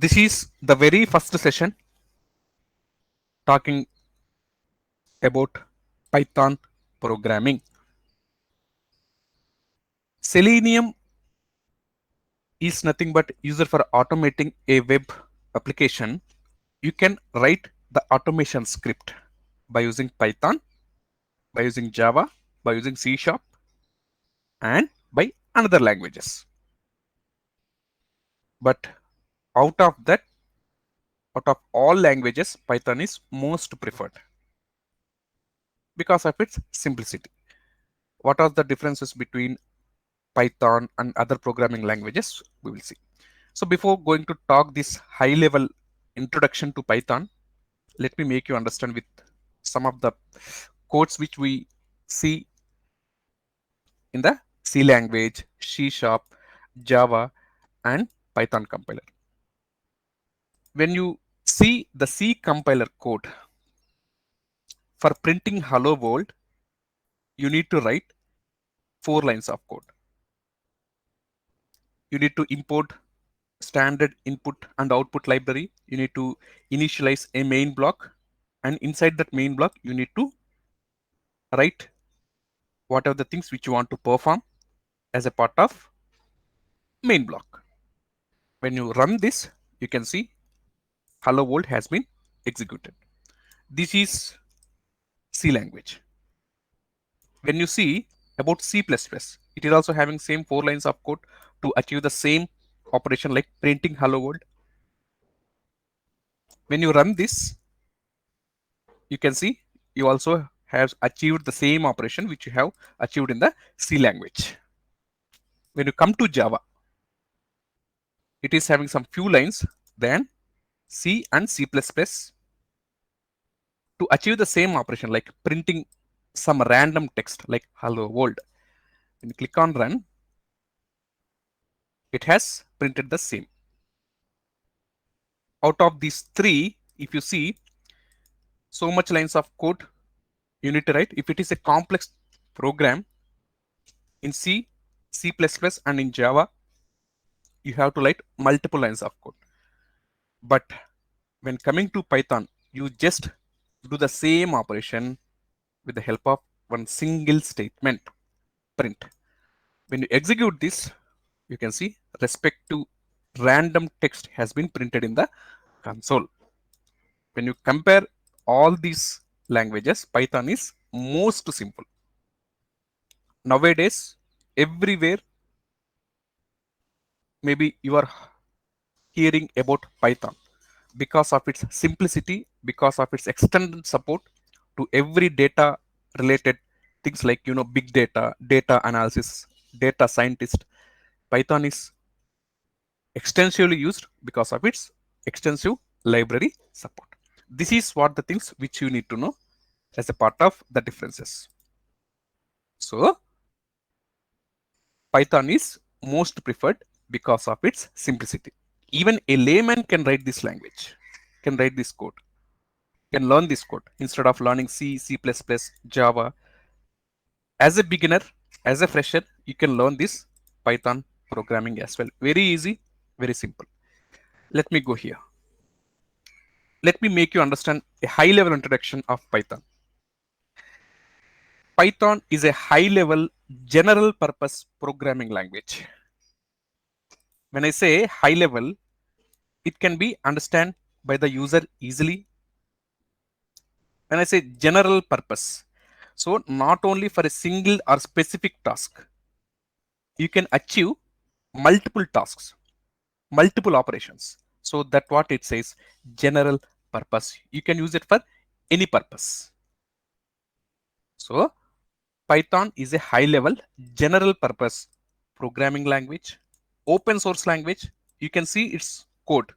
This is the very first session talking about Python programming. Selenium is nothing but user for automating a web application. You can write the automation script by using Python, by using Java, by using C Sharp, and by another languages. But out of that, out of all languages, Python is most preferred because of its simplicity. What are the differences between Python and other programming languages? We will see. So before going to talk this high level introduction to Python, let me make you understand with some of the codes which we see in the C language, C Sharp, Java, and Python compiler. When you see the C compiler code for printing hello world, you need to write 4 lines of code. You need to import standard input and output library. You need to initialize a main block, and inside that main block, you need to write what are the things which you want to perform as a part of main block. When you run this, you can see hello world has been executed. This is C language. When you see about C++, it is also having same 4 lines of code to achieve the same operation like printing hello world. When you run this, you can see you also have achieved the same operation which you have achieved in the C language. When you come to Java, it is having some few lines than C and C++ to achieve the same operation like printing some random text like hello world. When you click on run, it has printed the same. Out of these three, if you see so much lines of code you need to write. If it is a complex program in C, C++ and in Java, you have to write multiple lines of code. But when coming to Python, you just do the same operation with the help of one single statement, print. When you execute this, you can see respective random text has been printed in the console. When you compare all these languages, Python is most simple. Nowadays, everywhere, maybe you are hearing about Python because of its simplicity, because of its extended support to every data related things like big data, data analysis, data scientist. Python is extensively used because of its extensive library support. This is what the things which you need to know as a part of the differences. So Python is most preferred because of its simplicity. Even a layman can write this language, can write this code, can learn this code instead of learning C, C++, Java. As a beginner, as a fresher, you can learn this Python programming as well. Very easy, very simple. Let me go here. Let me make you understand a high level introduction of Python. Python is a high level general purpose programming language. When I say high level, it can be understood by the user easily. When I say general purpose, so not only for a single or specific task, you can achieve multiple tasks, multiple operations. So that what it says, general purpose. You can use it for any purpose. So Python is a high level general purpose programming language, open source language. You can see its code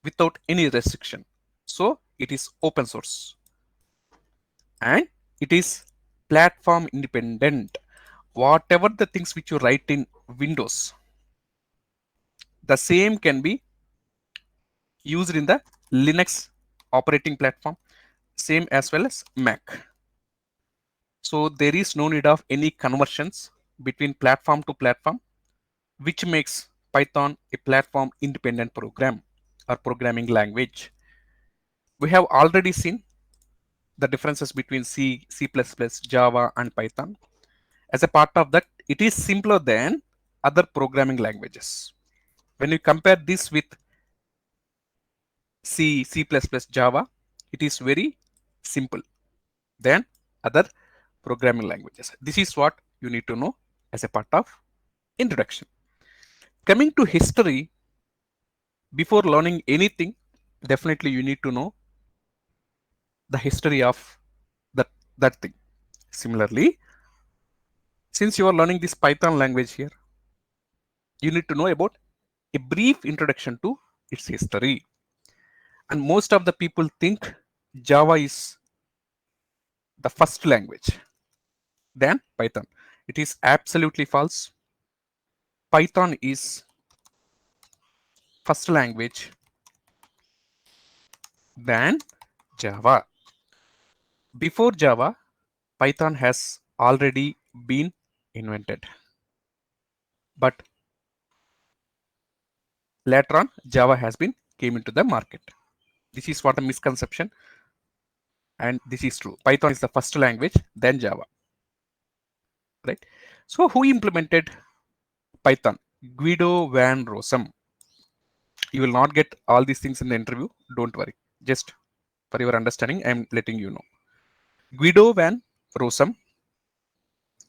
without any restriction. So it is open source and it is platform independent. Whatever the things which you write in Windows, the same can be used in the Linux operating platform, same as well as Mac. So there is no need of any conversions between platform to platform, which makes Python a platform independent program or programming language? We have already seen the differences between C, C++, Java and Python. As a part of that, it is simpler than other programming languages. When you compare this with C, C++, Java, it is very simple than other programming languages. This is what you need to know as a part of introduction. Coming to history, before learning anything, definitely you need to know the history of that, that thing. Similarly, since you are learning this Python language here, you need to know about a brief introduction to its history. And most of the people think Java is the first language than Python. It is absolutely false. Python is first language than Java. Before Java, Python has already been invented. But later on, Java has been came into the market. This is what a misconception, and this is true. Python is the first language, then Java. Right? So who implemented Python? Guido van Rossum. You will not get all these things in the interview. Don't worry. Just for your understanding, I am letting you know. Guido van Rossum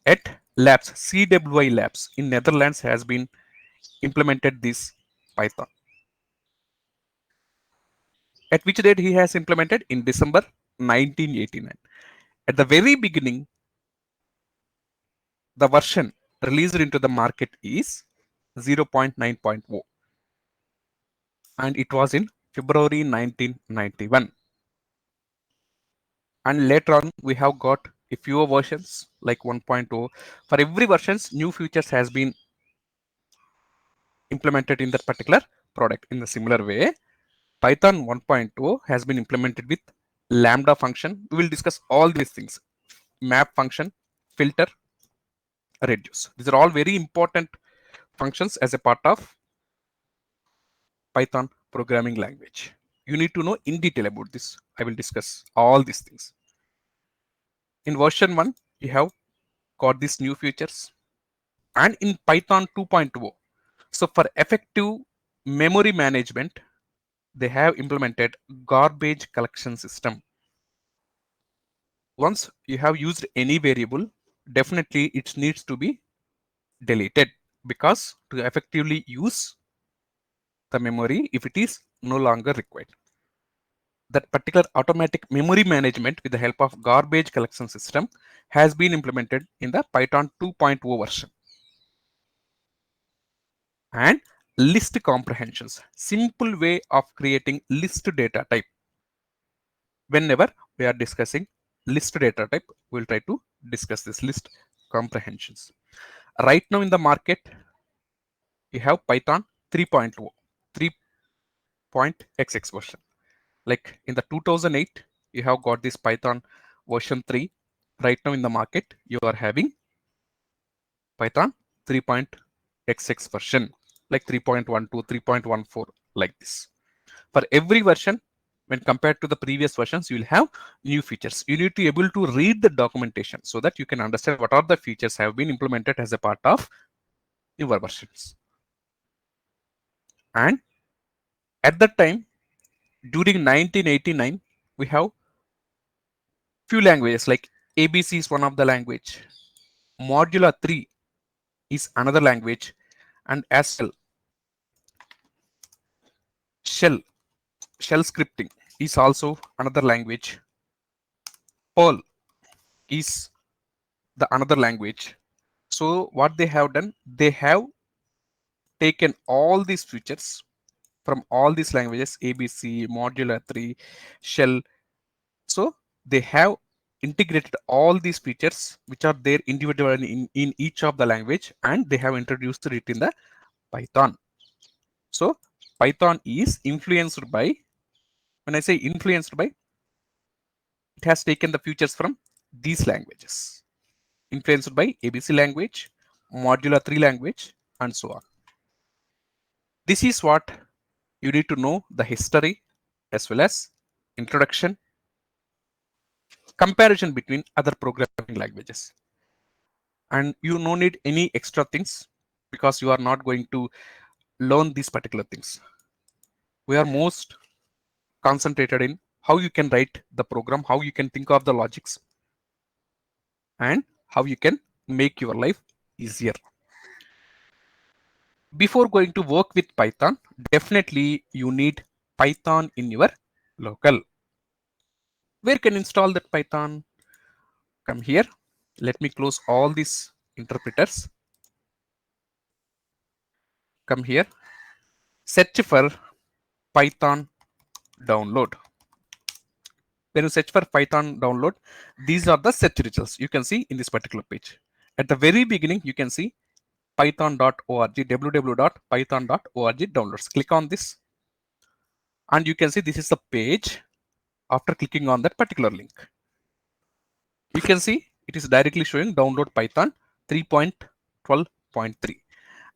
at Labs, CWI Labs in Netherlands has been implemented this Python. At which date he has implemented? In December 1989. At the very beginning, the version released into the market is 0.9.0 and it was in February 1991. And later on we have got a few versions like 1.0. For every versions, new features has been implemented in that particular product. In a similar way, Python 1.0 has been implemented with Lambda function. We will discuss all these things: map function, filter, reduce. These are all very important functions as a part of Python programming language. You need to know in detail about this. I will discuss all these things. In version 1, you have got these new features. And in Python 2.0, so for effective memory management, they have implemented garbage collection system. Once you have used any variable, definitely it needs to be deleted, because to effectively use the memory, if it is no longer required, that particular automatic memory management with the help of garbage collection system has been implemented in the Python 2.0 version. And list comprehensions, simple way of creating list data type. Whenever we are discussing list data type, we'll try to discuss this list comprehensions. Right now in the market, you have Python 3.0, 3.xx version. Like in the 2008, you have got this Python version 3. Right now in the market, you are having Python 3.xx version, like 3.12, 3.14, like this. For every version, when compared to the previous versions, you will have new features. You need to be able to read the documentation so that you can understand what are the features have been implemented as a part of newer versions. And at that time, during 1989, we have few languages like ABC is one of the language, Modula 3 is another language, and as well Shell, Shell scripting is also another language. Perl is the another language. So what they have done, they have taken all these features from all these languages, ABC, Modula 3, Shell. So they have integrated all these features which are there individually in each of the language, and they have introduced it in the Python. So Python is influenced by, when I say influenced by, it has taken the features from these languages. Influenced by ABC language, Modula 3 language, and so on. This is what you need to know the history as well as introduction, comparison between other programming languages. And you no need any extra things because you are not going to learn these particular things. We are most concentrated in how you can write the program, how you can think of the logics, and how you can make your life easier. Before going to work with Python, definitely you need Python in your local. Where can install that Python? Come here. Let me close all these interpreters. Come here. Search for Python download. When you search for Python download, these are the search results you can see in this particular page. At the very beginning, you can see python.org, www.python.org downloads. Click on this and you can see this is the page. After clicking on that particular link, you can see it is directly showing download Python 3.12.3,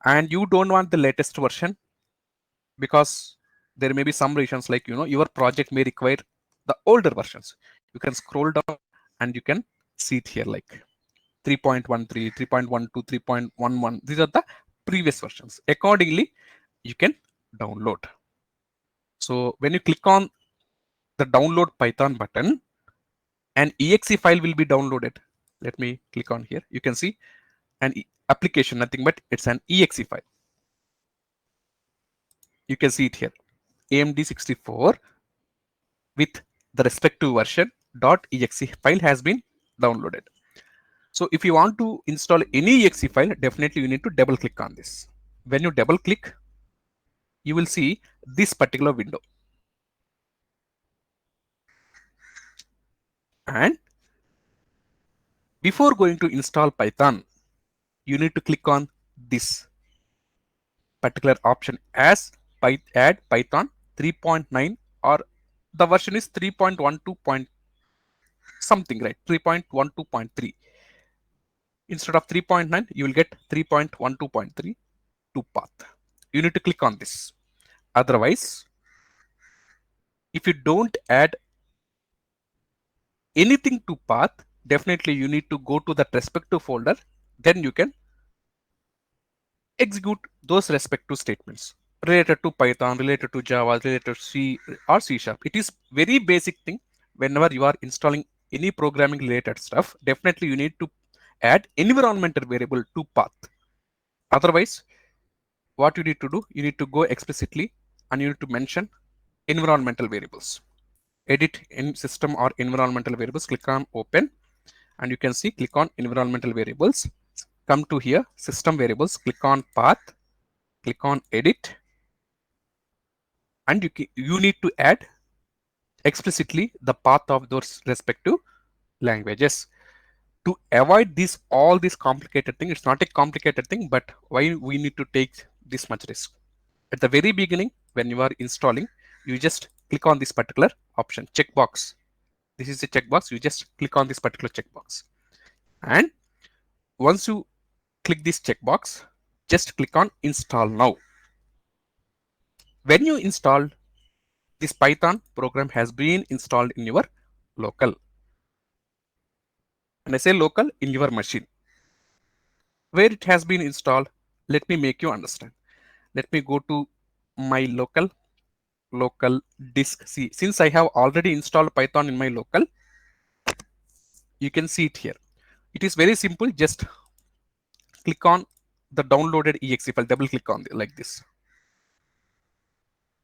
and you don't want the latest version because there may be some reasons like your project may require the older versions. You can scroll down and you can see it here like 3.13, 3.12, 3.11. These are the previous versions. Accordingly, you can download. So when you click on the download Python button, an exe file will be downloaded. Let me click on here. You can see an application, nothing but it's an exe file. You can see it here. AMD64 with the respective version .exe file has been downloaded. So if you want to install any exe file, definitely you need to double click on this. When you double click, you will see this particular window. And before going to install Python, you need to click on this particular option as add Python 3.9, or the version is 3.12 point something, right? 3.12.3. Instead of 3.9, you will get 3.12.3 to path. You need to click on this. Otherwise, if you don't add anything to path, definitely you need to go to that respective folder. Then you can execute those respective statements related to Python, related to Java, related to C or C Sharp. It is very basic thing. Whenever you are installing any programming related stuff, definitely you need to add environmental variable to path. Otherwise, what you need to do, you need to go explicitly and you need to mention environmental variables. Edit in system or environmental variables, click on open, and you can see click on environmental variables. Come to here, system variables, click on path, click on edit, and you need to add explicitly the path of those respective languages. To avoid this all this complicated thing, it's not a complicated thing, but why we need to take this much risk? At the very beginning, when you are installing, you just click on this particular option, checkbox. This is a checkbox. You just click on this particular checkbox, and once you click this checkbox, just click on install now. When you install, this Python program has been installed in your local. And I say local, in your machine. Where it has been installed, let me make you understand. Let me go to my local disk C. Since I have already installed Python in my local, you can see it here. It is very simple. Just click on the downloaded exe file, double click on it like this.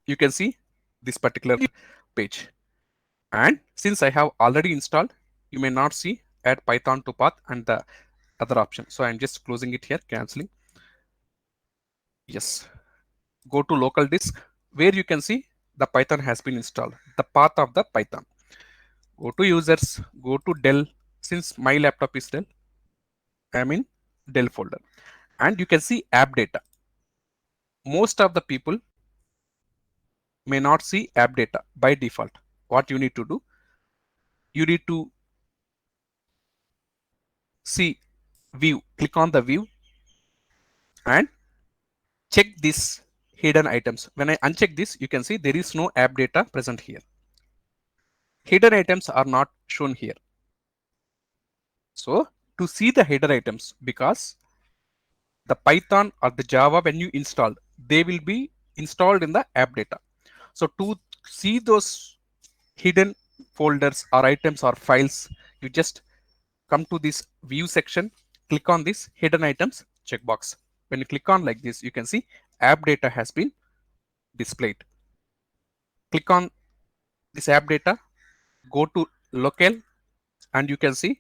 You can see this particular page. And since I have already installed, you may not see add Python to path and the other option. So I'm just closing it here, canceling. Yes. Go to local disk where you can see the Python has been installed, the path of the Python. Go to users, go to Dell. Since my laptop is Dell, I'm in Dell folder. And you can see app data. Most of the people may not see app data by default. What you need to do, you need to see view. Click on the view and check this hidden items. When I uncheck this, you can see there is no app data present here. Hidden items are not shown here. So to see the hidden items, because the Python or the Java when you install, they will be installed in the app data. So to see those hidden folders or items or files, you just come to this view section, click on this hidden items checkbox. When you click on like this, you can see app data has been displayed. Click on this app data, go to locale, and you can see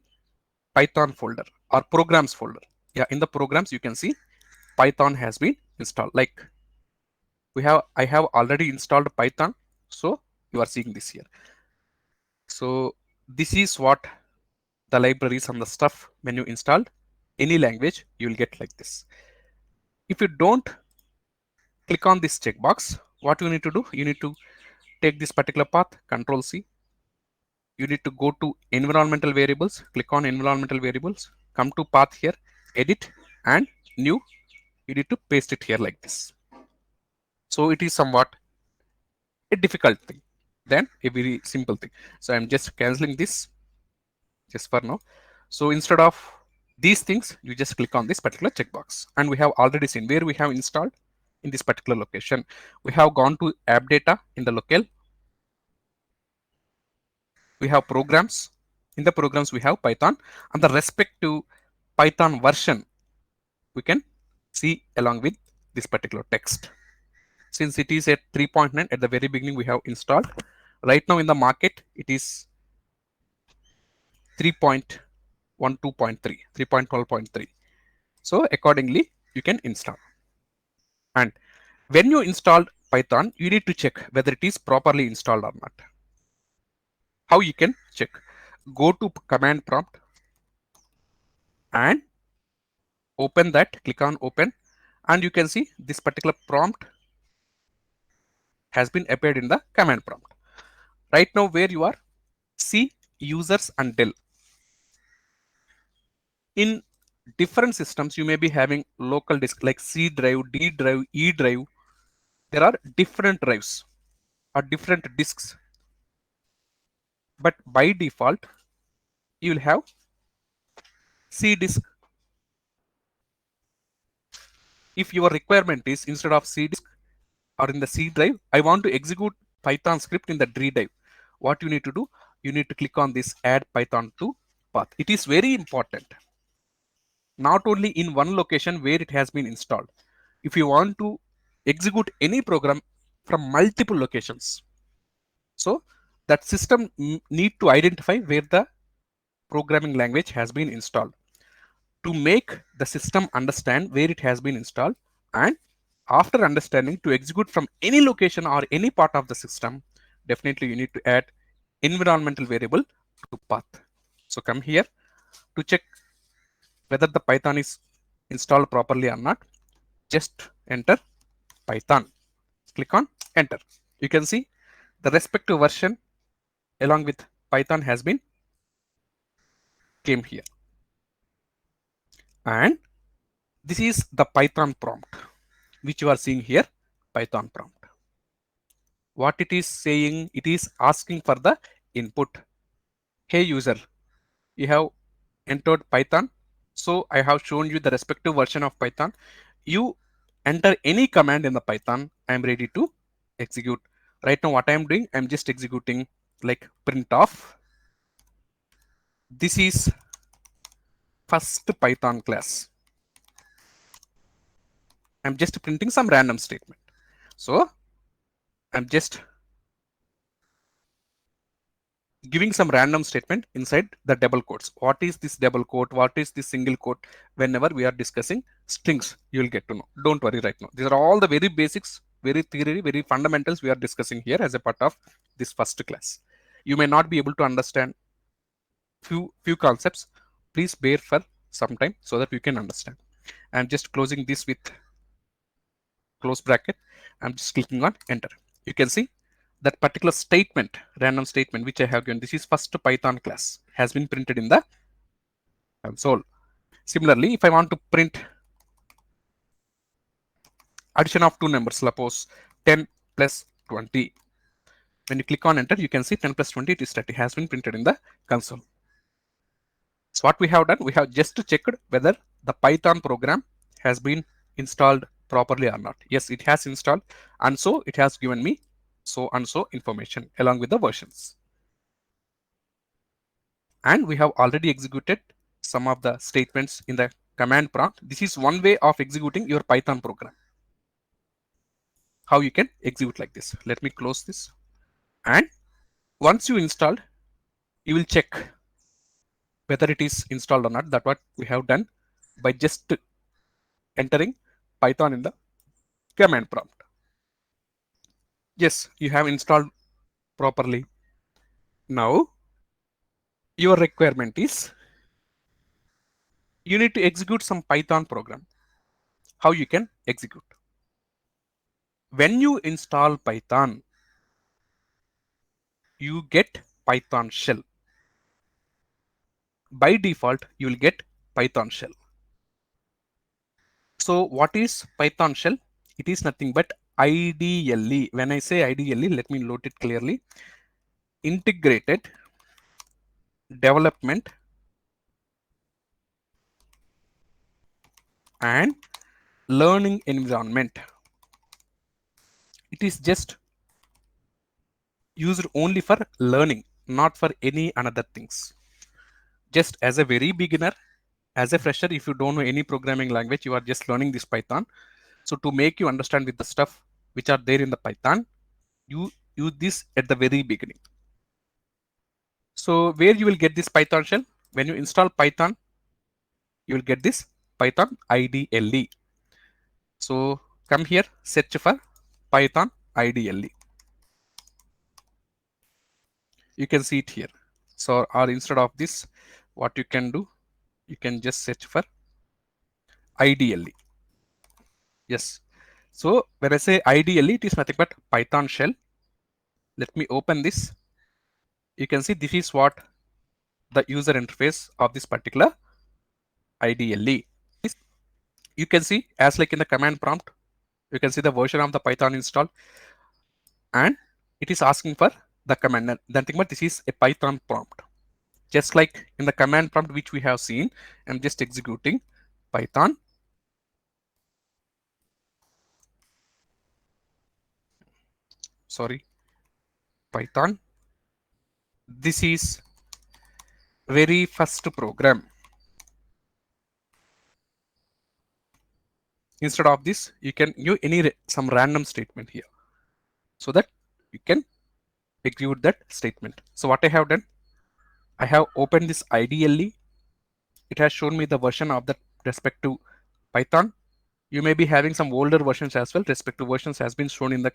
Python folder or programs folder. Yeah, in the programs you can see Python has been installed. Like I have already installed Python, so you are seeing this here. So this is what the libraries and the stuff when you installed any language, you will get like this. If you don't click on this checkbox, what you need to do, you need to take this particular path, Control C. You need to go to environmental variables, click on environmental variables, come to path here, edit and new. You need to paste it here like this. So it is somewhat a difficult thing than a very simple thing. So I'm just canceling this just for now. So instead of these things, you just click on this particular checkbox, and we have already seen where we have installed in this particular location. We have gone to app data in the locale. We have programs. In the programs, we have Python, and the respective Python version we can see along with this particular text. Since it is at 3.9 at the very beginning, we have installed. Right now in the market, it is 3.12.3, 3.12.3. So accordingly, you can install. And when you installed Python, you need to check whether it is properly installed or not. How you can check? Go to command prompt and open that, click on open, and you can see this particular prompt has been appeared in the command prompt. Right now where you are, see users and Dell. In different systems, you may be having local disk like C drive, D drive, E drive. There are different drives or different disks. But by default, you will have C disk. If your requirement is instead of C disk or in the C drive, I want to execute Python script in the D drive. What you need to do, you need to click on this add Python to path. It is very important. Not only in one location where it has been installed. If you want to execute any program from multiple locations, so that system need to identify where the programming language has been installed to make the system understand where it has been installed, and after understanding to execute from any location or any part of the system, definitely you need to add environmental variable to path. So come here to check whether the Python is installed properly or not. Just enter Python. Click on enter. You can see the respective version along with Python has been came here. And this is the Python prompt which you are seeing here, Python prompt. What it is saying, it is asking for the input. Hey user, you have entered Python. So I have shown you the respective version of Python. You enter any command in the Python. I am ready to execute. Right now what I am doing, I am just executing like printf. This is first Python class. I'm just printing some random statement. So I'm just giving some random statement inside the double quotes. What is this double quote? What is this single quote? Whenever we are discussing strings, you will get to know. Don't worry right now. These are all the very basics, very theory, very fundamentals we are discussing here as a part of this first class. You may not be able to understand few concepts. Please bear for some time so that you can understand. I'm just closing this with close bracket. I'm just clicking on enter. You can see that particular statement, random statement which I have given, this is first Python class, has been printed in the console. Similarly, if I want to print addition of two numbers, suppose 10 plus 20. When you click on enter, you can see 10 plus 20, it is 30, has been printed in the console. So what we have done, we have just checked whether the Python program has been installed properly or not. Yes, it has installed, and so it has given me so and so information along with the versions. And we have already executed some of the statements in the command prompt. This is one way of executing your Python program. How you can execute like this. Let me close this. And once you installed, you will check whether it is installed or not. That's what we have done by just entering Python in the command prompt. Yes, you have installed properly. Now, your requirement is you need to execute some Python program. How you can execute? When you install Python, you get Python shell. By default, you will get Python shell. So what is Python shell? It is nothing but IDLE. When I say IDLE, let me note it clearly. Integrated Development and Learning Environment. It is just used only for learning, not for any another things. Just as a very beginner, as a fresher, if you don't know any programming language, you are just learning this Python. So to make you understand with the stuff which are there in the Python, you use this at the very beginning. So where you will get this Python shell? When you install Python, you will get this Python IDLE. So come here, search for Python IDLE. You can see it here. So or instead of this, what you can do, you can just search for IDLE. Yes. So when I say IDLE, it is nothing but Python shell. Let me open this. You can see this is what the user interface of this particular IDLE. You can see as like in the command prompt, you can see the version of the Python installed, and it is asking for the command. Nothing but this is a Python prompt. Just like in the command prompt which we have seen, I'm just executing Python. Sorry, Python. This is very first program. Instead of this, you can use any some random statement here, so that you can execute that statement. So what I have done, I have opened this IDLE. It has shown me the version of the respective Python. You may be having some older versions as well. Respective versions has been shown in the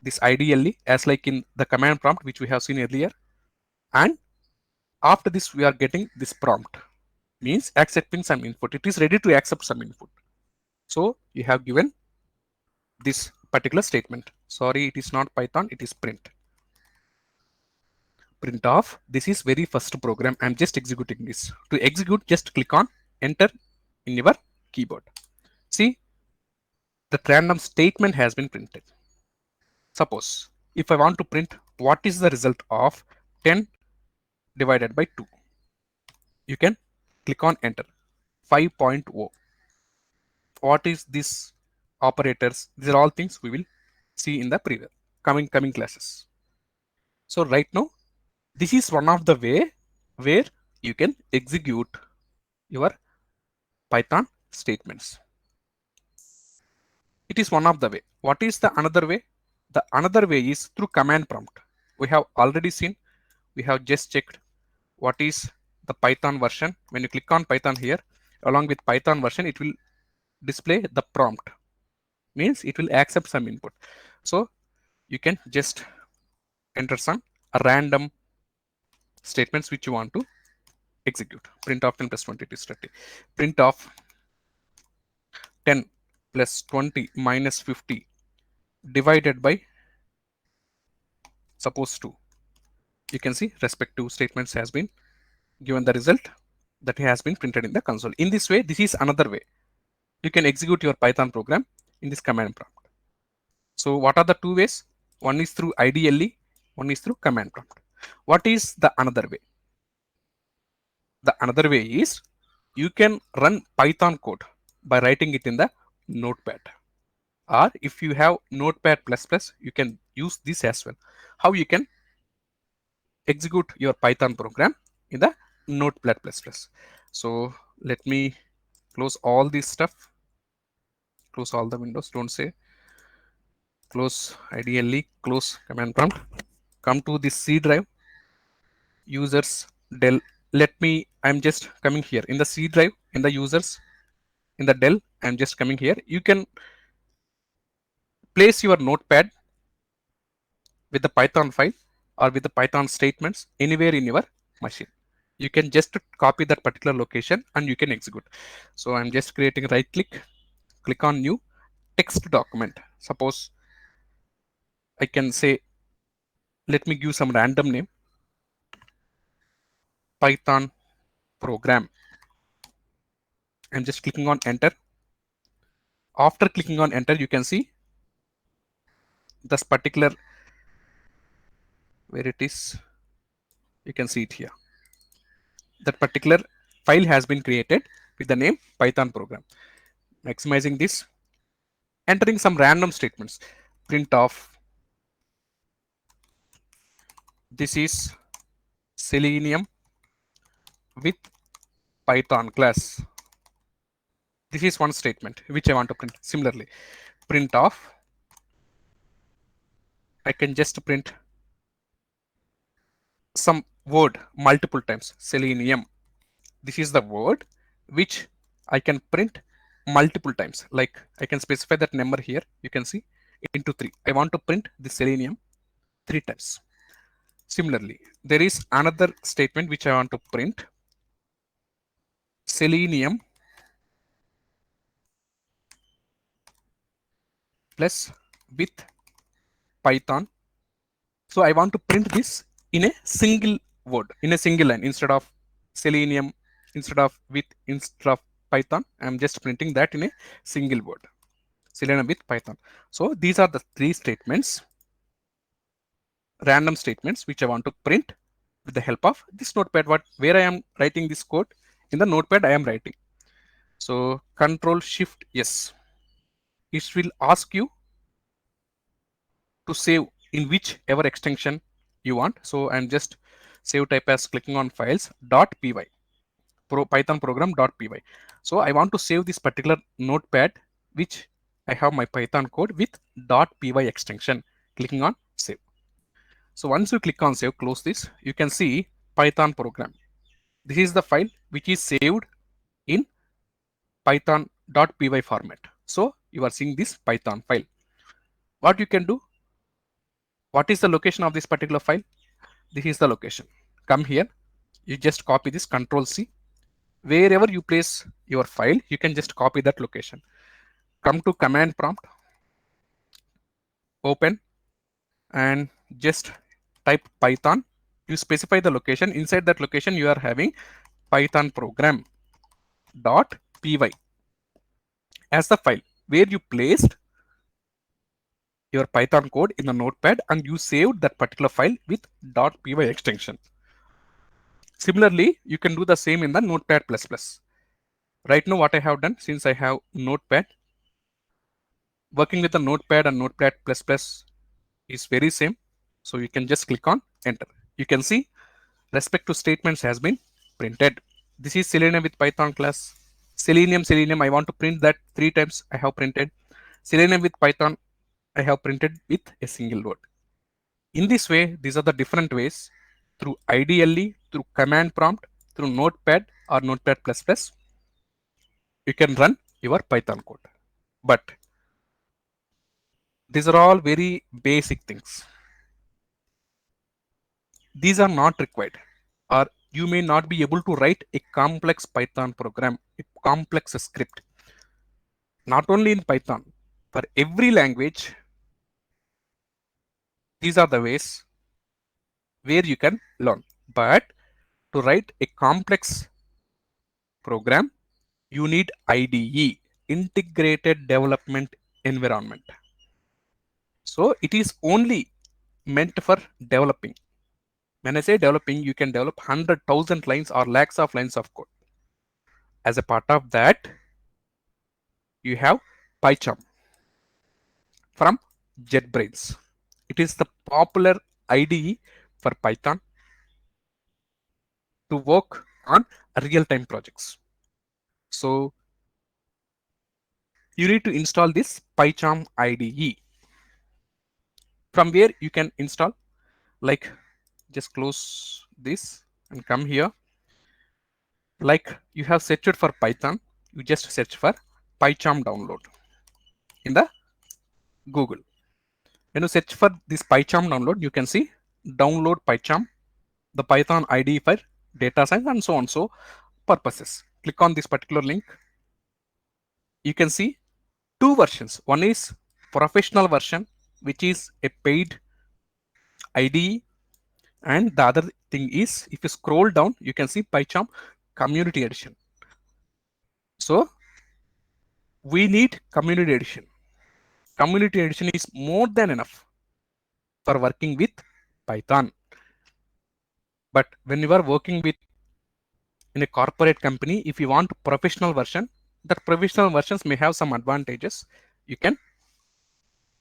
this IDLE as like in the command prompt which we have seen earlier. And after this, we are getting this prompt, means accepting some input. It is ready to accept some input. So you have given this particular statement. Sorry, it is not Python, it is print. Print of, this is very first program. I'm just executing this. To execute, just click on enter in your keyboard. See, the random statement has been printed. Suppose if I want to print what is the result of 10 divided by 2, you can click on enter. 5.0. What is this operators? These are all things we will see in the previous coming classes. So right now, this is one of the way where you can execute your Python statements. It is one of the way. What is the another way? The another way is through command prompt. We have already seen, we have just checked what is the Python version. When you click on Python here, along with Python version, it will display the prompt, means it will accept some input. So you can just enter some random statements which you want to execute. Print of 10 plus 20 is 30. Print of 10 plus 20 minus 50 divided by suppose 2. You can see respective statements has been given the result that has been printed in the console. In this way, this is another way. You can execute your Python program in this command prompt. So what are the two ways? One is through IDLE, one is through command prompt. What is the another way? The another way is you can run Python code by writing it in the notepad. Or if you have notepad plus plus, you can use this as well. How you can execute your Python program in the notepad plus plus. So let me close all this stuff, close all the windows, don't say close ideally, close command prompt, come to this C drive, users Dell. Let me, I'm just coming here in the C drive, in the users, in the Dell, I'm just coming here. You can place your notepad with the Python file or with the Python statements anywhere in your machine. You can just copy that particular location and you can execute. So I'm just creating right click, click on new text document. Suppose I can say, let me give some random name, Python program. I'm just clicking on enter. After clicking on enter, you can see this particular, where it is, you can see it here. That particular file has been created with the name Python program. Maximizing this, entering some random statements, print of, this is Selenium with Python class. This is one statement which I want to print. Similarly, print of, I can just print some word multiple times, Selenium. This is the word which I can print multiple times. Like I can specify that number here. You can see into 3. I want to print the Selenium 3 times. Similarly, there is another statement which I want to print Selenium plus with Python. So I want to print this in a single word, in a single line, instead of Selenium, instead of with, instead of Python. I'm just printing that in a single word, Selenium with Python. So these are the 3 statements, random statements, which I want to print with the help of this notepad. Where I am writing this code in the notepad, I am writing. So Control Shift S. It will ask you to save in whichever extension you want. So I'm just save type as clicking on files .py, Python program .py. So I want to save this particular notepad which I have my Python code with .py extension, clicking on save. So once you click on save, close this, you can see Python program. This is the file which is saved in python.py format. So you are seeing this Python file. What you can do, what is the location of this particular file? This is the location. Come here, you just copy this, Control C. Wherever you place your file, you can just copy that location. Come to command prompt, open, and just type Python. You specify the location. Inside that location, you are having Python program .py as the file where you placed your Python code in the notepad and you saved that particular file with .py extension. Similarly, you can do the same in the notepad++. Right now what I have done, since I have notepad, working with the notepad and notepad++ is very same. So you can just click on enter. You can see respect to statements has been printed. This is Selenium with Python class. Selenium, I want to print that 3 times. I have printed. Selenium with Python, I have printed with a single word. In this way, these are the different ways, through IDLE, through command prompt, through notepad or notepad++, you can run your Python code. But these are all very basic things. These are not required, or you may not be able to write a complex Python program, a complex script. Not only in Python, for every language, these are the ways where you can learn. But to write a complex program, you need IDE, integrated development environment. So it is only meant for developing. When I say developing, you can develop 100,000 lines or lakhs of lines of code. As a part of that, you have PyCharm from JetBrains. It is the popular IDE for Python to work on real-time projects. So you need to install this PyCharm IDE. From where you can install, like just close this and come here. Like you have searched for Python, you just search for PyCharm download in the Google. When you search for this PyCharm download, you can see download PyCharm, the Python IDE for data science and so on so purposes. Click on this particular link. You can see two versions. One is professional version, which is a paid IDE, and the other thing is if you scroll down, you can see PyCharm community edition. So we need community edition. Community edition is more than enough for working with Python. But when you are working with in a corporate company, if you want professional version, that professional versions may have some advantages. You can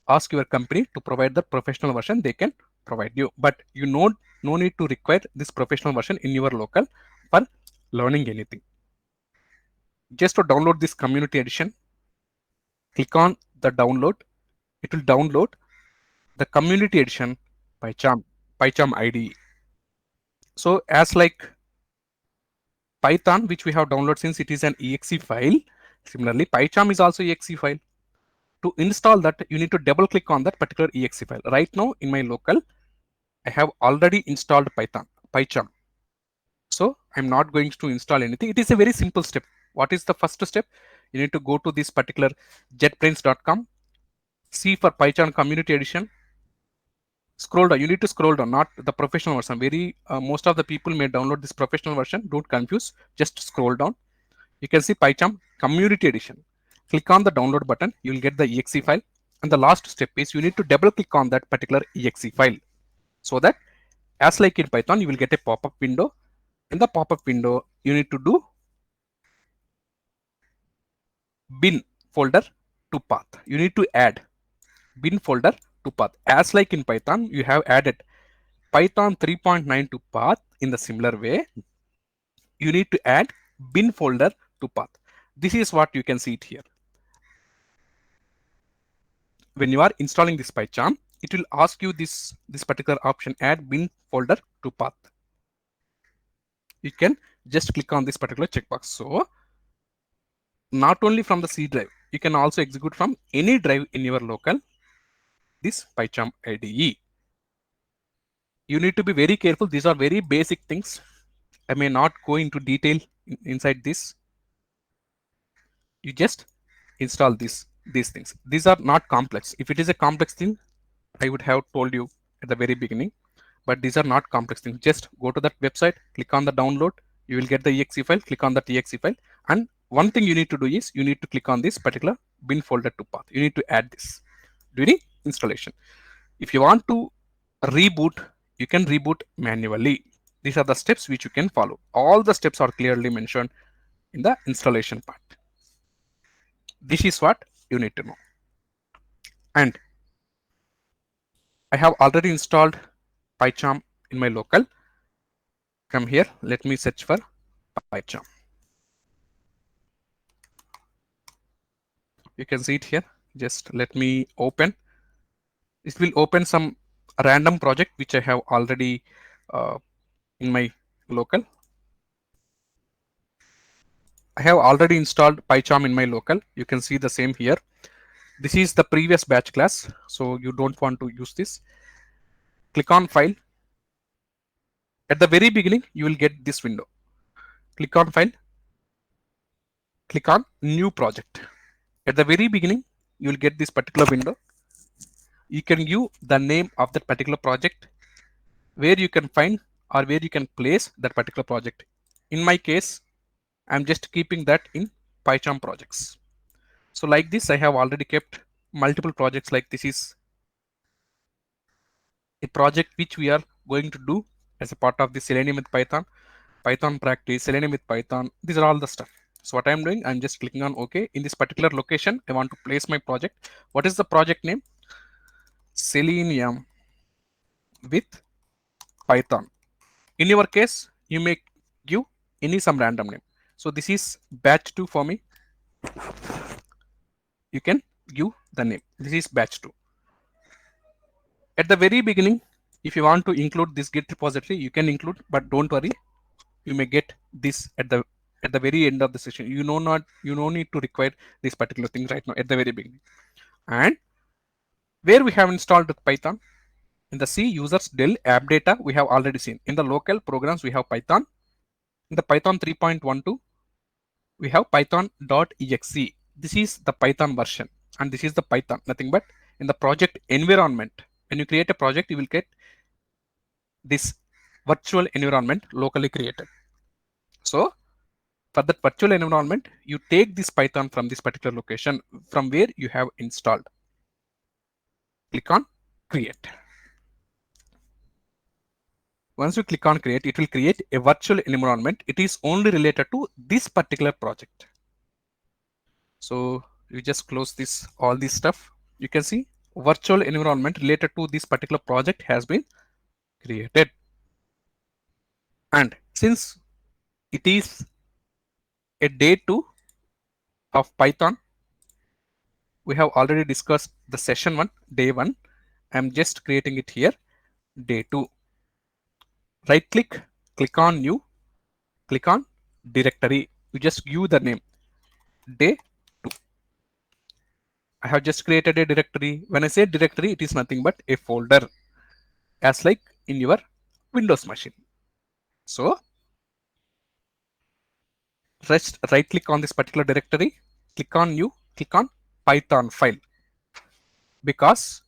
ask your company to provide the professional version, they can provide you. But you no need to require this professional version in your local for learning anything. Just to download this community edition, click on the download. It will download the community edition PyCharm IDE. So as like Python, which we have downloaded since it is an exe file, similarly PyCharm is also exe file. To install that, you need to double click on that particular exe file. Right now in my local, I have already installed PyCharm. So I'm not going to install anything. It is a very simple step. What is the first step? You need to go to this particular jetbrains.com, see for PyCharm community edition. Scroll down. You need to scroll down, not the professional version. Most of the people may download this professional version. Don't confuse. Just scroll down. You can see PyCharm community edition. Click on the download button. You will get the exe file. And the last step is you need to double click on that particular exe file, so that as like in Python, you will get a pop-up window. In the pop-up window, you need to do bin folder to path. You need to add bin folder to path. As like in Python, you have added Python 3.9 to path. In the similar way, you need to add bin folder to path. This is what you can see it here. When you are installing this PyCharm, it will ask you this particular option, add bin folder to path. You can just click on this particular checkbox. So not only from the C drive, you can also execute from any drive in your local this PyCharm IDE. You need to be very careful. These are very basic things. I may not go into detail inside this. You just install these things. These are not complex. If it is a complex thing, I would have told you at the very beginning, but these are not complex things. Just go to that website, click on the download, you will get the exe file, click on that exe file. And one thing you need to do is you need to click on this particular bin folder to path. You need to add this during installation. If you want to reboot, you can reboot manually. These are the steps which you can follow. All the steps are clearly mentioned in the installation part. This is what you need to know. And I have already installed PyCharm in my local. Come here, let me search for PyCharm. You can see it here. Just let me open. It will open some random project which I have already in my local. I have already installed PyCharm in my local. You can see the same here. This is the previous batch class, so you don't want to use this. Click on file. At the very beginning, you will get this window. Click on file. Click on new project. At the very beginning, you will get this particular window. You can give the name of that particular project, where you can find or where you can place that particular project. In my case, I'm just keeping that in PyCharm projects. So like this, I have already kept multiple projects. Like this is a project which we are going to do as a part of the Selenium with Python, Python practice, Selenium with Python. These are all the stuff. So what I'm doing, I'm just clicking on OK. In this particular location, I want to place my project. What is the project name? Selenium with Python. In your case, you may give any some random name. So this is batch 2 for me. You can give the name. This is batch 2. At the very beginning, if you want to include this Git repository, you can include, but don't worry, you may get this at the very end of the session. You no need to require this particular thing right now at the very beginning. And where we have installed Python, in the C users del app data, we have already seen. In the local programs, we have Python. In the Python 3.12, we have python.exe. This is the Python version, and this is the Python, nothing but in the project environment. When you create a project, you will get this virtual environment locally created. So for that virtual environment, you take this Python from this particular location from where you have installed. Click on create. Once you click on create, it will create a virtual environment. It is only related to this particular project. So you just close this, all this stuff. You can see virtual environment related to this particular project has been created. And since it is a day 2 of Python, we have already discussed the session 1, day 1. I'm just creating it here, day 2. Right click, click on new, click on directory. You just give the name day 2. I have just created a directory. When I say directory, it is nothing but a folder, as like in your Windows machine. So right click on this particular directory, click on new, click on Python file, because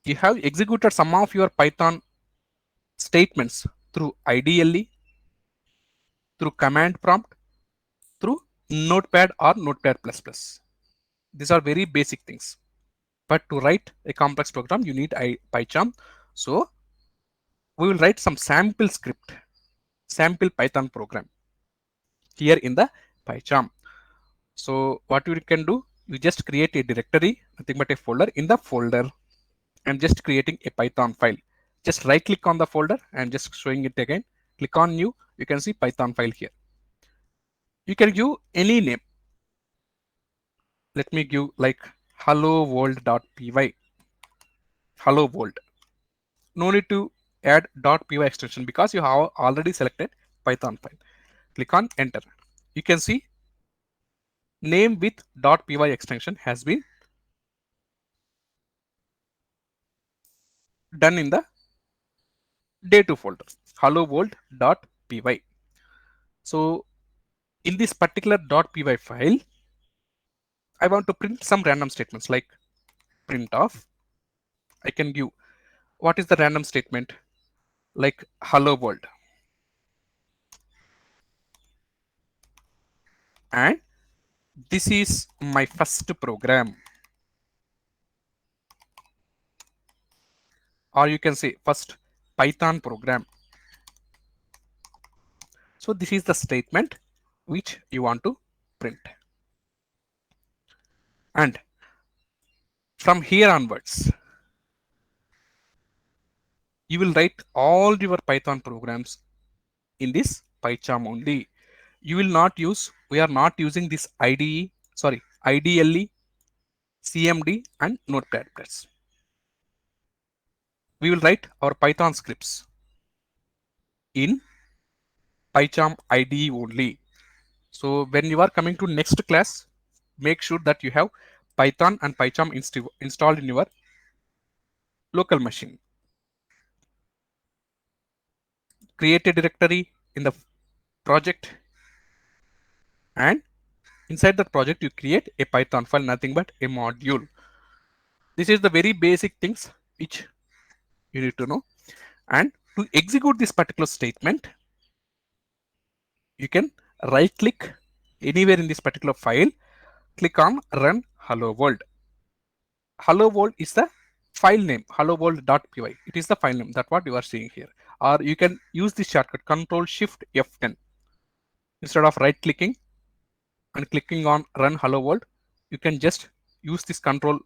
you have executed some of your Python statements through IDLE, through command prompt, through Notepad or Notepad++. These are very basic things. But to write a complex program, you need PyCharm. So we will write some sample script, sample Python program here in the PyCharm. So what you can do, you just create a directory, nothing but a folder. In the folder, I'm just creating a Python file. Just right click on the folder. I'm just showing it again. Click on new. You can see Python file here. You can give any name. Let me give like hello world.py. Hello world. No need to add .py extension because you have already selected Python file. Click on enter. You can see name with .py extension has been done in the day 2 folder, hello world.py. So in this particular .py file, I want to print some random statements like print of. I can give what is the random statement like hello world, and this is my first program, or you can say first Python program. So this is the statement which you want to print. And from here onwards, you will write all your Python programs in this PyCharm only. You will not use, we are not using this IDLE, CMD and Notepad+. We will write our Python scripts in PyCharm IDE only. So when you are coming to next class, make sure that you have Python and PyCharm installed in your local machine. Create a directory in the project, and inside that project you create a Python file, nothing but a module. This is the very basic things which you need to know. And to execute this particular statement, you can right click anywhere in this particular file, click on run hello world. hello world is the file name, hello world.py. It is the file name that what you are seeing here. Or you can use the shortcut Control Shift F10. Instead of right clicking and clicking on run hello world, you can just use this Control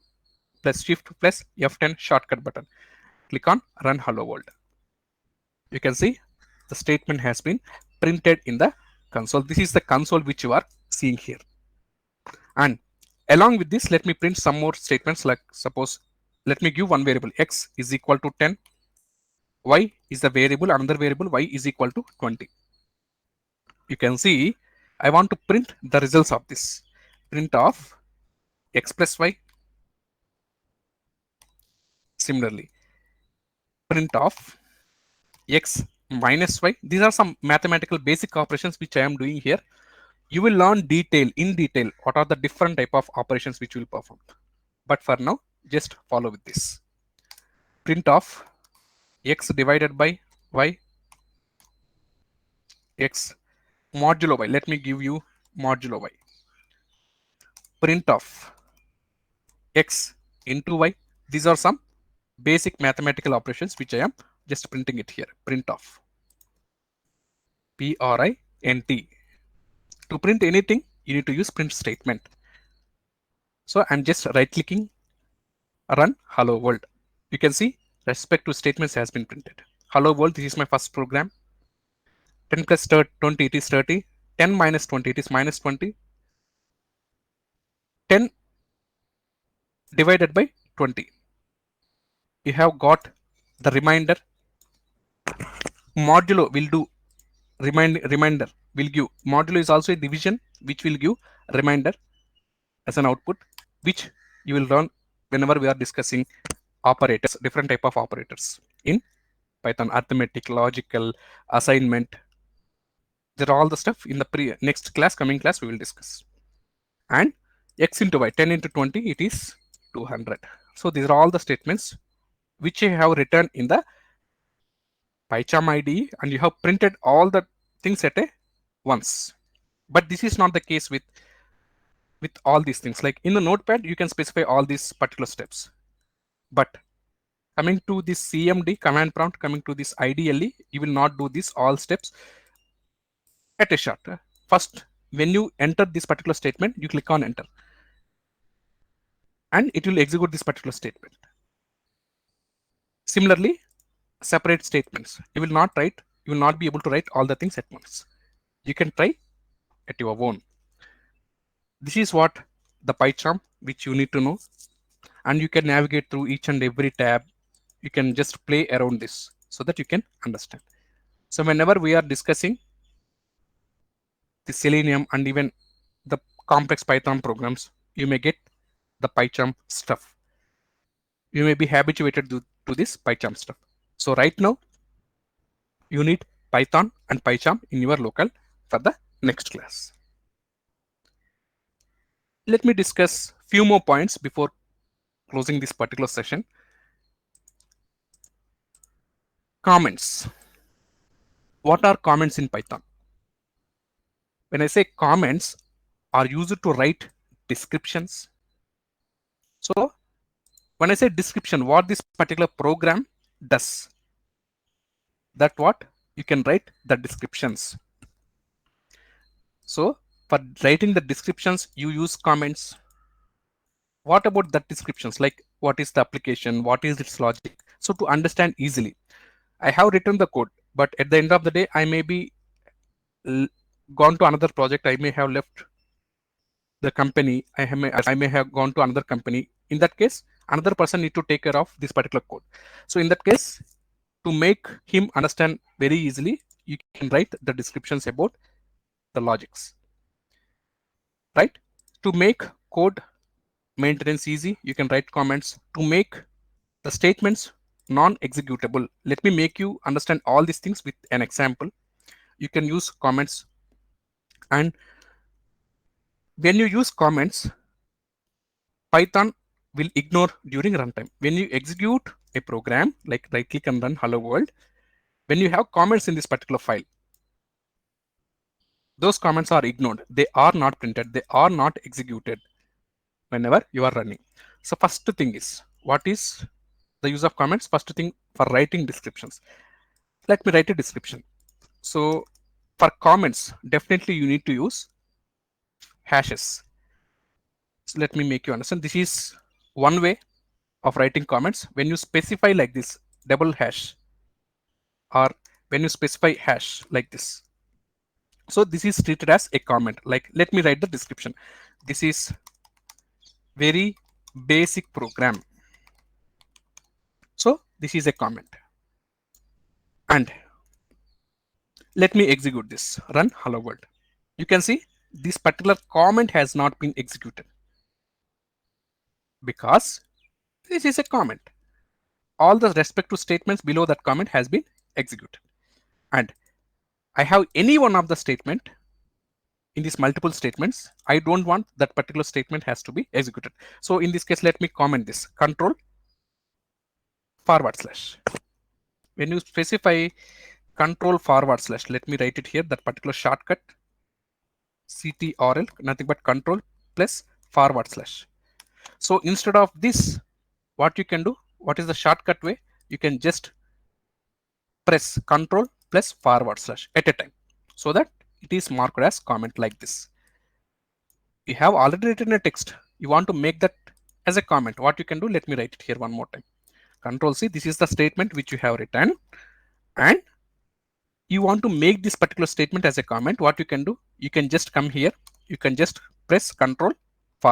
plus Shift plus F10 shortcut button. Click on run hello world. You can see the statement has been printed in the console. This is the console which you are seeing here. And along with this, let me print some more statements. Like suppose, let me give one variable x is equal to 10, y is the variable, another variable y is equal to 20. You can see I want to print the results of this. Print of x plus y. Similarly, print of x minus y. These are some mathematical basic operations which I am doing here. You will learn in detail what are the different type of operations which you will perform. But for now, just follow with this. Print of x divided by y, x modulo y. Let me give you modulo y. Print of x into y. These are some basic mathematical operations which I am just printing it here. Print of print. To print anything, you need to use print statement. So I'm just right clicking, run hello world. You can see respective statements has been printed. Hello world, this is my first program. 10 plus 20, it is 30. 10 minus 20, it is minus 20. 10 divided by 20. You have got the reminder. Modulo will do reminder will give. Modulo is also a division which will give reminder as an output, which you will learn whenever we are discussing operators, different type of operators in Python, arithmetic, logical, assignment. There are all the stuff in the next class, coming class we will discuss. And x into y, 10 into 20, it is 200. So these are all the statements which I have written in the PyCharm IDE, and you have printed all the things at a once. But this is not the case with all these things. Like in the notepad, you can specify all these particular steps. But coming to this CMD command prompt, coming to this IDLE, you will not do this all steps at a shot. First, when you enter this particular statement, you click on enter, and it will execute this particular statement. Similarly, separate statements. You will not be able to write all the things at once. You can try at your own. This is what the PyCharm which you need to know, and you can navigate through each and every tab. You can just play around this so that you can understand. So whenever we are discussing the Selenium and even the complex Python programs, you may get the PyCharm stuff. You may be habituated to this PyCharm stuff. So right now, you need Python and PyCharm in your local for the next class. Let me discuss few more points before closing this particular session. Comments. What are comments in Python? When I say comments are used to write descriptions. So when I say description, what this particular program does, that what you can write the descriptions. So for writing the descriptions, you use comments. What about the descriptions? Like what is the application? What is its logic? So to understand easily, I have written the code, but at the end of the day, I may be gone to another project. I may have left the company. I may have gone to another company. In that case, another person need to take care of this particular code. So in that case, to make him understand very easily, you can write the descriptions about the logics, right? To make code maintenance easy, you can write comments. To make the statements non-executable, let me make you understand all these things with an example. You can use comments, and when you use comments, Python will ignore during runtime. When you execute a program, like right click and run hello world, when you have comments in this particular file, those comments are ignored. They are not printed. They are not executed whenever you are running. So first thing is, what is the use of comments? First thing, for writing descriptions. Let me write a description. So for comments, definitely you need to use hashes. So let me make you understand. This is one way of writing comments. When you specify like this, double hash, or when you specify hash like this. So this is treated as a comment. Like, let me write the description. This is very basic program. So this is a comment. And let me execute this. Run hello world. You can see this particular comment has not been executed because this is a comment. All the respective statements below that comment has been executed. And I have any one of the statement in these multiple statements. I don't want that particular statement has to be executed. So in this case, let me comment this control /. When you specify control /, let me write it here, that particular shortcut CTRL, nothing but control plus /. So instead of this, what you can do, what is the shortcut way? You can just press control plus / at a time, so that it is marked as comment like this. You have already written a text. You want to make that as a comment. What you can do, let me write it here one more time. Control C, this is the statement which you have written, and you want to make this particular statement as a comment. What you can do, you can just come here, you can just press control /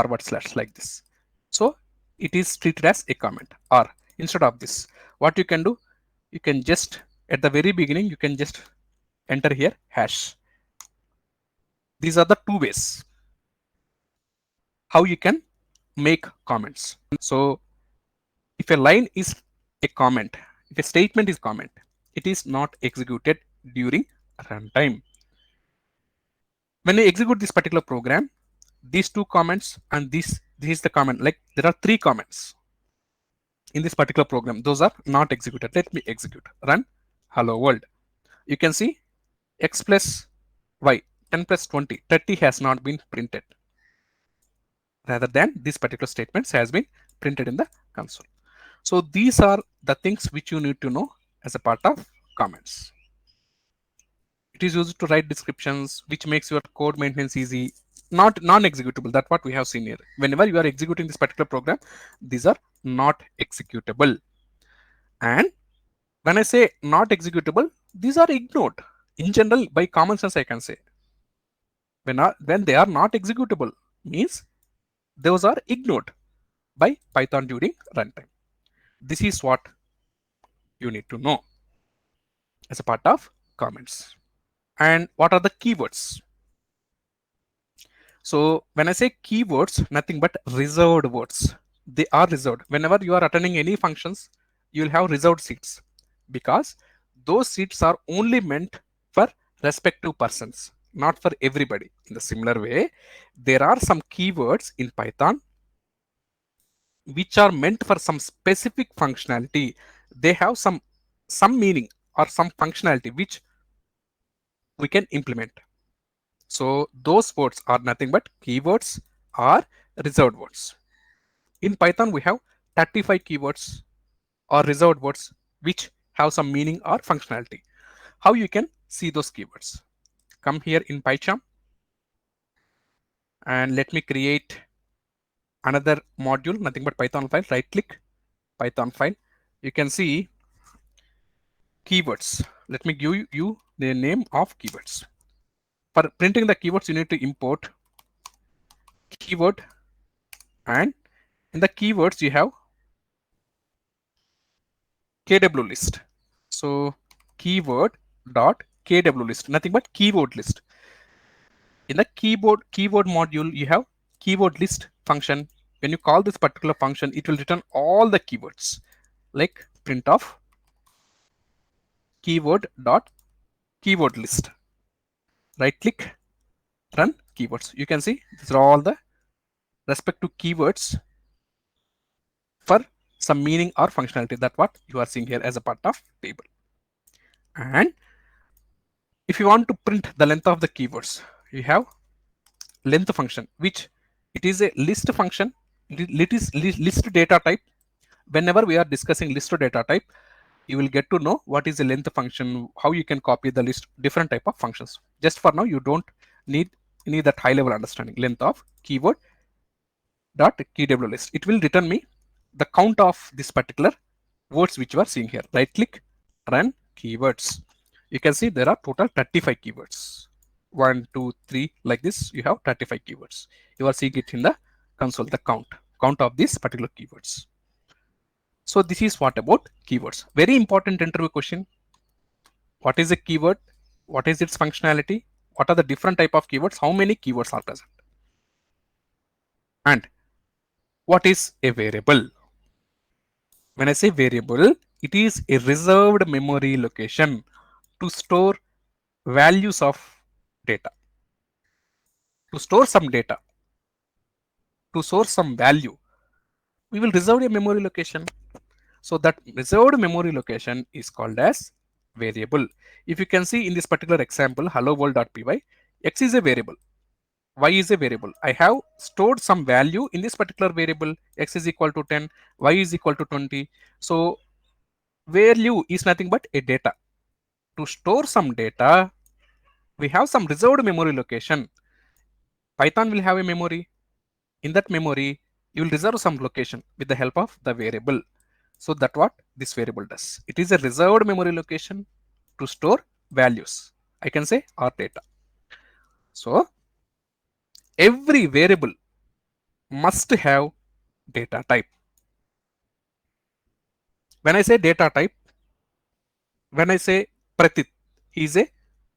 like this. So it is treated as a comment. Or instead of this, what you can do, you can just at the very beginning, you can just enter here hash. These are the two ways how you can make comments. So if a line is a comment, if a statement is comment, it is not executed during runtime. When you execute this particular program, these two comments and this is the comment. Like, there are three comments in this particular program. Those are not executed. Let me execute. Run hello world. You can see x plus y, 10 plus 20, 30 has not been printed. Rather than this particular statements has been printed in the console. So these are the things which you need to know as a part of comments. It is used to write descriptions, which makes your code maintenance easy, not non-executable. That's what we have seen here. Whenever you are executing this particular program, these are not executable. And when I say not executable, these are ignored. In general, by common sense, I can say when they are not executable means those are ignored by Python during runtime. This is what you need to know as a part of comments. And what are the keywords? So when I say keywords, nothing but reserved words. They are reserved. Whenever you are attending any functions, you will have reserved seats, because those seats are only meant for respective persons, not for everybody. In the similar way, there are some keywords in Python which are meant for some specific functionality. They have some meaning or some functionality which we can implement. So those words are nothing but keywords or reserved words. In Python, we have 35 keywords or reserved words which have some meaning or functionality. How you can see those keywords? Come here in PyCharm and let me create another module, nothing but Python file. Right click, Python file. You can see keywords. Let me give you the name of keywords. For printing the keywords, you need to import keyword, and in the keywords you have kw list. So keyword dot kw list, nothing but keyword list. In the keyword module, you have keyword list function. When you call this particular function, it will return all the keywords, like print of keyword dot keyword list. Right click, run keywords. You can see these are all the respective keywords for some meaning or functionality. That's what you are seeing here as a part of table. And if you want to print the length of the keywords, you have length function, which it is a list function List data type. Whenever we are discussing list data type, you will get to know what is a length function, how you can copy the list, different type of functions. Just for now, you don't need any that high level understanding. Length of keyword dot KW list. It will return me the count of this particular words which you are seeing here. Right click, run keywords. You can see there are total 35 keywords. 1, 2, 3, like this. You have 35 keywords. You are seeing it in the console, the count of these particular keywords. So this is what about keywords. Very important interview question. What is a keyword? What is its functionality? What are the different type of keywords? How many keywords are present? And what is a variable? When I say variable, it is a reserved memory location to store values of data, to store some data, to store some value. We will reserve a memory location. So that reserved memory location is called as variable. If you can see in this particular example, hello world.py, x is a variable, y is a variable. I have stored some value in this particular variable. X is equal to 10, y is equal to 20. So value is nothing but a data. To store some data, we have some reserved memory location. Python will have a memory. In that memory, you will reserve some location with the help of the variable. So that what this variable does. It is a reserved memory location to store values. I can say or data. So every variable must have data type. When I say data type, when I say Pratit, he is a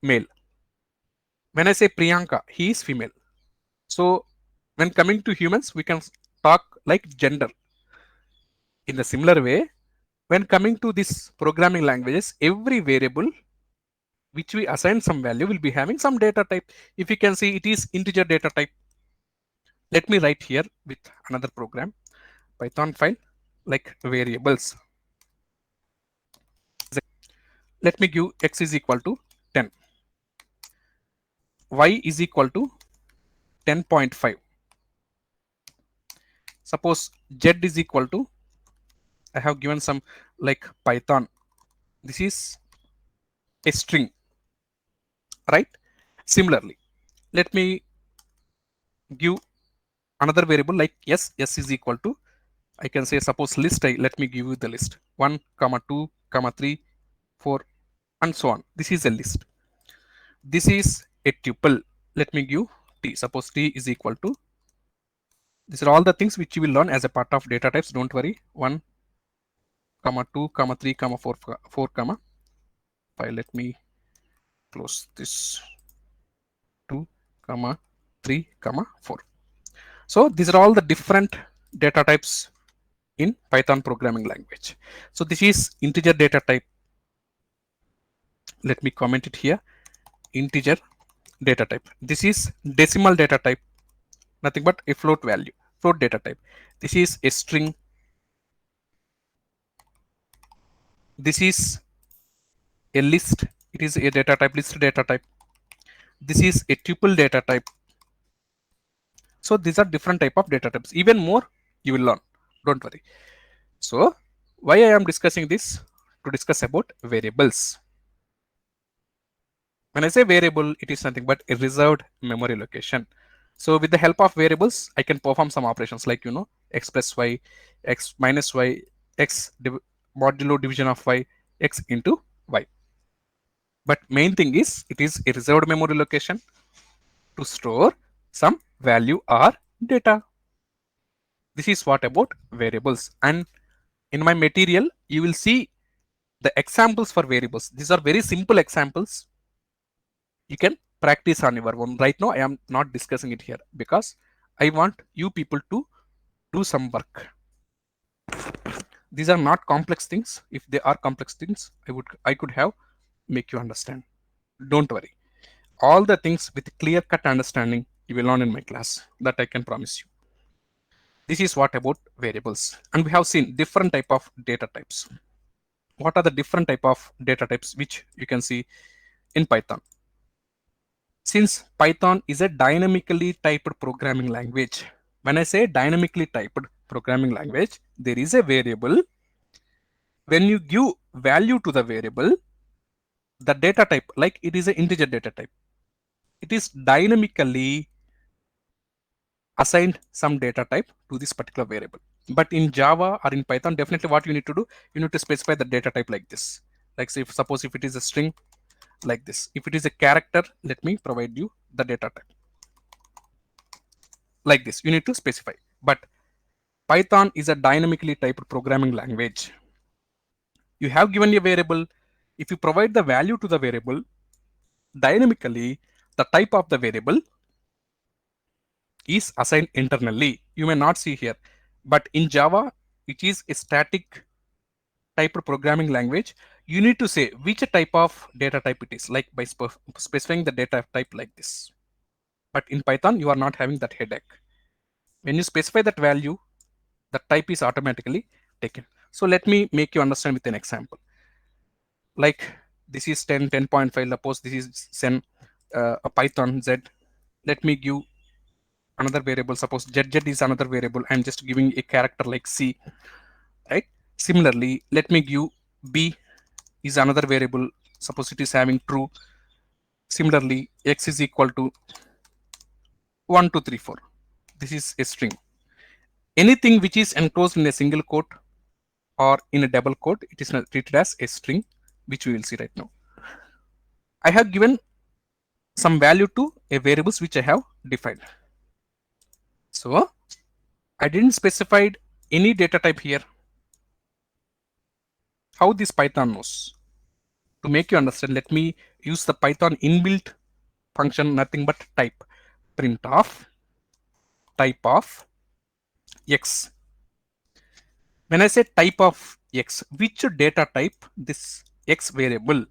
male. When I say Priyanka, he is female. So when coming to humans, we can talk like gender. In the similar way, when coming to this programming languages, every variable which we assign some value will be having some data type. If you can see, it is integer data type. Let me write here with another program, Python file like variables. Let me give x is equal to 10, y is equal to 10.5. Suppose z is equal to, I have given some like Python. This is a string, right? Similarly, let me give another variable like s is equal to, I can say suppose list I, let me give you the list 1, 2, 3, 4 and so on. This is a list. This is a tuple. Let me give t. Suppose t is equal to, these are all the things which you will learn as a part of data types. Don't worry. 1, 2, 3, 4, 4, 5. Let me close this. 2, 3, 4. So these are all the different data types in Python programming language. So this is integer data type. Let me comment it here. Integer data type. This is decimal data type. Nothing but a float value, float data type. This is a string. This is a list. It is a data type, list data type. This is a tuple data type. So these are different type of data types. Even more you will learn. Don't worry. So why I am discussing this? To discuss about variables. When I say variable, it is nothing but a reserved memory location. So with the help of variables, I can perform some operations like, x plus y, x minus y, x modulo division of y, x into y. But main thing is, it is a reserved memory location to store some value or data. This is what about variables. And in my material, you will see the examples for variables. These are very simple examples. You can practice on your own. Right now, I am not discussing it here because I want you people to do some work. These are not complex things. If they are complex things, I could have make you understand. Don't worry. All the things with clear-cut understanding you will learn in my class. That I can promise you. This is what about variables. And we have seen different type of data types. What are the different type of data types which you can see in Python? Since Python is a dynamically typed programming language, When I say dynamically typed programming language, there is a variable. When you give value to the variable, the data type, like it is an integer data type, it is dynamically assigned some data type to this particular variable. But in Java or in Python, definitely what you need to do, you need to specify the data type like this. Like say, if suppose if it is a string, like this. If it is a character, let me provide you the data type like this. You need to specify. But Python is a dynamically typed programming language. You have given a variable. If you provide the value to the variable, dynamically the type of the variable is assigned internally. You may not see here, but in Java, it is a static typed programming language. You need to say which type of data type it is, like by specifying the data type like this. But in Python, you are not having that headache. When you specify that value, the type is automatically taken. So let me make you understand with an example. Like this is 10, 10.5, suppose this is send a Python Z. Let me give another variable, suppose ZZ is another variable. I'm just giving a character like C, right? Similarly, let me give B is another variable, suppose it is having true. Similarly, X is equal to 1, 2, 3, 4. This is a string. Anything which is enclosed in a single quote or in a double quote, it is treated as a string, which we will see right now. I have given some value to a variables which I have defined. So I didn't specify any data type here. How this Python knows? To make you understand, let me use the Python inbuilt function, nothing but type. Print of type of X. When I say type of X, which data type this X variable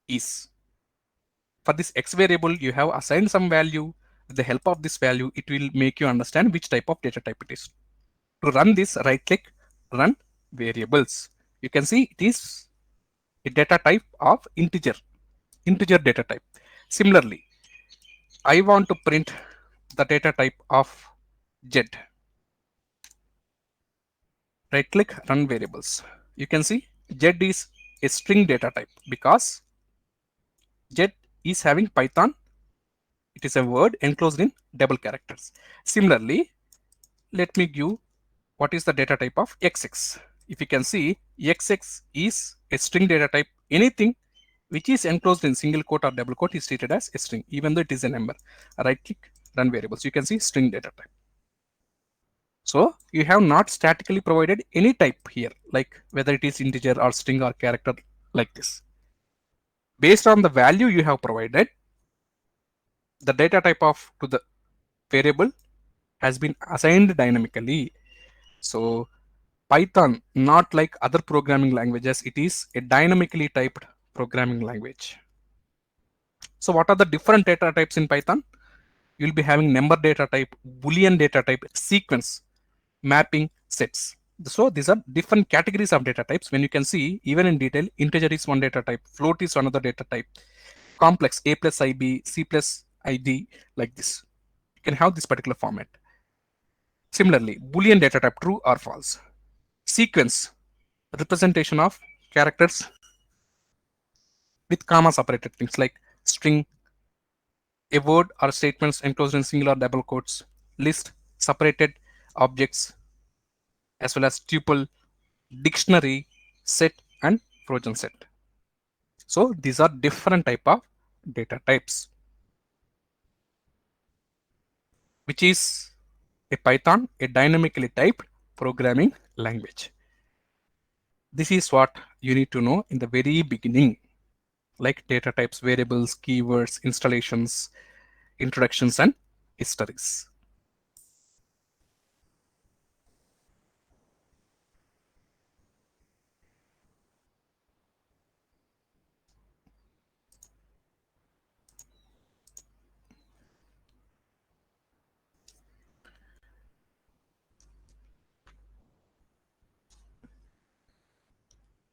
is? For this X variable, you have assigned some value. With the help of this value, it will make you understand which type of data type it is. To run this, right click, run variables. You can see it is a data type of integer data type. Similarly, I want to print the data type of Z. Right click, run variables. You can see Z is a string data type because Z is having Python. It is a word enclosed in double characters. Similarly, let me give what is the data type of XX. If you can see, XX is a string data type. Anything which is enclosed in single quote or double quote is treated as a string, even though it is a number. Right click, run variables. You can see string data type. So you have not statically provided any type here, like whether it is integer or string or character like this. Based on the value you have provided, the data type of to the variable has been assigned dynamically. So Python, not like other programming languages, it is a dynamically typed programming language. So what are the different data types in Python? You'll be having number data type, Boolean data type, sequence, mapping, sets. So these are different categories of data types. When you can see, even in detail, integer is one data type, float is another data type, complex, A plus IB, C plus ID, like this. You can have this particular format. Similarly, Boolean data type, true or false. Sequence, representation of characters with comma separated things like string, a word or statements enclosed in single or double quotes, list, separated objects, as well as tuple, dictionary, set, and Trojan set. So these are different type of data types, which is a Python, a dynamically typed programming language. This is what you need to know in the very beginning, like data types, variables, keywords, installations, introductions, and histories.